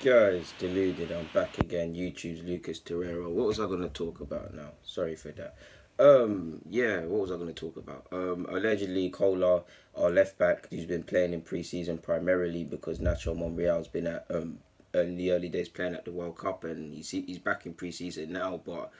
Guys, deluded. I'm back again. YouTube's Lucas Torreiro. What was I gonna talk about now? Sorry for that. Yeah, what was I gonna talk about? Allegedly, Kola, our left back, who's been playing in pre-season primarily because Nacho Monreal's been at in the early days playing at the World Cup, and he's back in pre-season now. But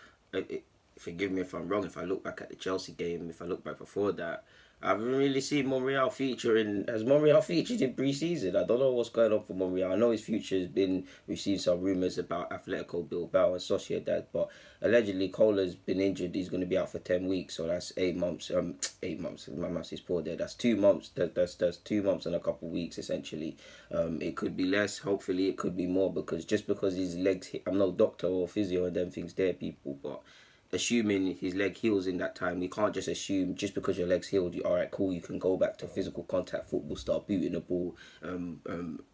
forgive me if I'm wrong. If I look back at the Chelsea game, if I look back before that, I haven't really seen Monreal featuring. Has Monreal featured in pre-season? I don't know what's going on for Monreal. I know his future has been. We've seen some rumours about Atletico Bilbao and Sociedad, but allegedly Cola's been injured. He's going to be out for 10 weeks, so that's 8 months. 8 months. My maths is poor there. That's 2 months. That's 2 months and a couple of weeks essentially. It could be less. Hopefully, it could be more because just because his legs. I'm no doctor or physio and them things there, people, but assuming his leg heals in that time, we can't just assume just because your leg's healed, all right, cool, you can go back to physical contact football, start booting the ball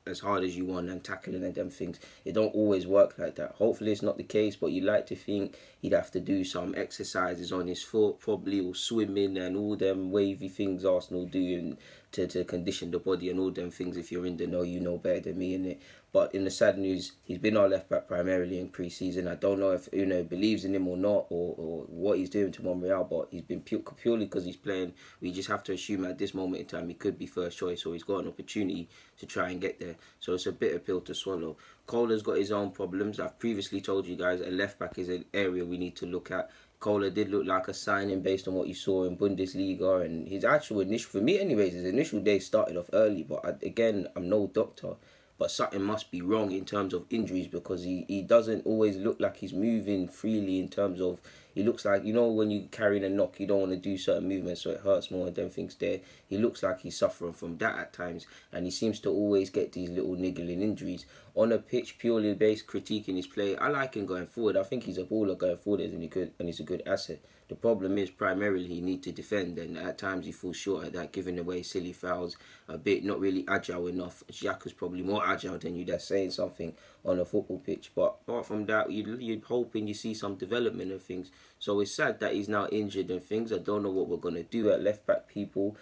as hard as you want and tackling and them things. It don't always work like that. Hopefully it's not the case, but you like to think he'd have to do some exercises on his foot, probably, or swimming and all them wavy things Arsenal do to condition the body and all them things. If you're in the know, you know better than me, innit? But in the sad news, he's been our left back primarily in pre-season. I don't know if believes in him or not, or what he's doing to Monreal, but he's been purely because he's playing. We just have to assume at this moment in time he could be first choice, or he's got an opportunity to try and get there. So it's a bitter pill to swallow. Cola's got his own problems. I've previously told you guys a left back is an area we need to look at. Kola did look like a signing based on what you saw in Bundesliga, and his actual initial, for me anyways, his initial day started off early, but again, I'm no doctor, but something must be wrong in terms of injuries because he doesn't always look like he's moving freely in terms of, he looks like, when you're carrying a knock, you don't want to do certain movements so it hurts more and them things there. He looks like he's suffering from that at times, and he seems to always get these little niggling injuries. On a pitch, purely based critiquing his play, I like him going forward. I think he's a baller going forward and he's a good asset. The problem is primarily he needs to defend, and at times he falls short at that, giving away silly fouls, a bit not really agile enough. Xhaka's probably more agile than you. That's saying something on a football pitch. But apart from that, you're hoping you see some development and things. So it's sad that he's now injured and things. I don't know what we're gonna do at left back, people.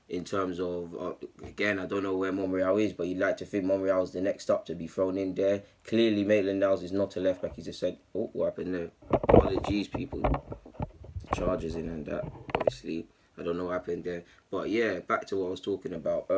In terms of, again, I don't know where Monreal is, but you'd like to think Monreal is the next up to be thrown in there. Clearly, Maitland Niles is not a left back. He's just said, oh, what happened there? Apologies, people. Charges in and that, obviously. I don't know what happened there. But yeah, back to what I was talking about.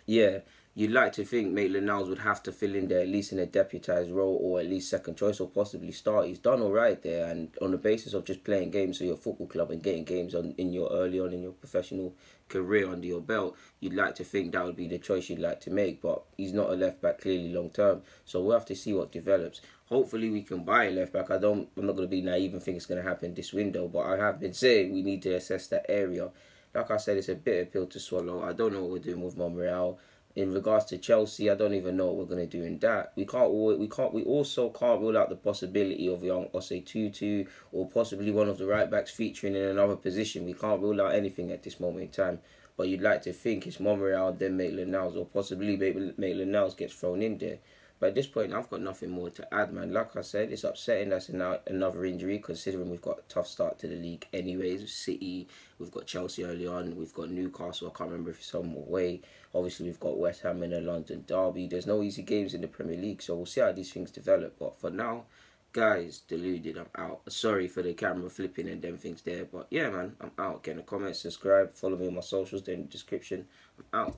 Yeah, you'd like to think Maitland Niles would have to fill in there at least in a deputised role or at least second choice or possibly start. He's done all right there, and on the basis of just playing games for your football club and getting games in your early on in your professional career under your belt, you'd like to think that would be the choice you'd like to make. But he's not a left back clearly long term, so we'll have to see what develops. Hopefully we can buy a left back. I'm not going to be naive and think it's going to happen this window, but I have been saying we need to assess that area. Like I said, it's a bitter pill to swallow. I don't know what we're doing with Monreal. In regards to Chelsea, I don't even know what we're going to do in that. We also can't rule out the possibility of young Osei Tutu or possibly one of the right backs featuring in another position. We can't rule out anything at this moment in time. But you'd like to think it's Monreal, then Maitland Niles, or possibly Maitland Niles gets thrown in there. But at this point, I've got nothing more to add, man. Like I said, it's upsetting that's another injury, considering we've got a tough start to the league anyways. City, we've got Chelsea early on, we've got Newcastle, I can't remember if it's home or away. Obviously, we've got West Ham in a London derby. There's no easy games in the Premier League, so we'll see how these things develop. But for now, guys, deluded, I'm out. Sorry for the camera flipping and them things there. But yeah, man, I'm out. Get in the comments, subscribe, follow me on my socials, they're in the description. I'm out.